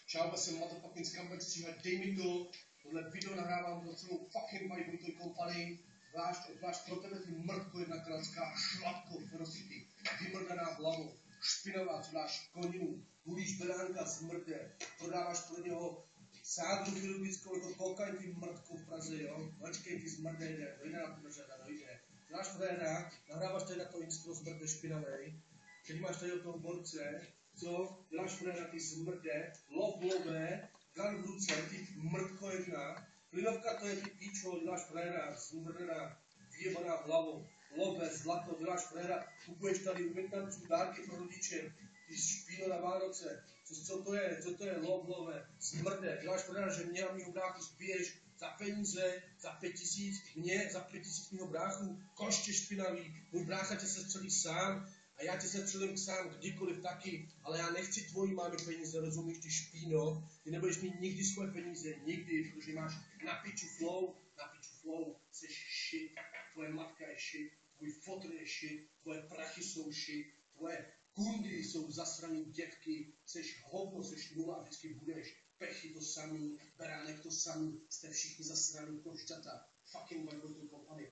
Čau, jsem motherfucking scumbag stříhat, dej mi to, tohle video nahrávám pro celou fucking Vibe Company, zvlášť pro tebe ty mrtko jedna kratská šlatko, ferocity, vymrdaná hlavu, špinavá, co dáš koninu, hulíš beránka, smrde, prodáváš pro něho sádru chirurgickou jako kokain, ty mrtko v Praze, jo, počkej, ty smrde, dojde na podržada, dojde. Děláš fréra, nahráváš tady na to instro smrde špinavej, teď máš tady do toho borce, co? Děláš fréra, ty smrde, lové, gan v ruce, ty mrtko jedna, plynovka to je ty píčo, děláš fréra, smrdená, vyjebaná hlavou, lové, zlato, děláš fréra, kupuješ tady u Větnamců dárky pro rodiče, ty špíno na Vánoce, co to je, lové, smrde, děláš fréra, že mě a mýho bráchu spiješ za peníze, za 5 000, mě za 5 000 mýho bráchu, koště špinavý, můj brácha tě se střelí sám, a já tě se střelím sám kdykoliv taky, ale já nechci tvojí mámy peníze, rozumíš, ty špíno, ty nebudeš mít nikdy svoje peníze, nikdy, protože máš na piču flow, jsi shit, tvoje matka je shit, tvůj fotr je shit, tvoje prachy jsou shit, tvoje kundy jsou zasraný děvky, jsi hovno, jsi nula, vždycky budeš, pechy to samý, beránek to samý, jste všichni zasraný košťata, fucking Vibe Company.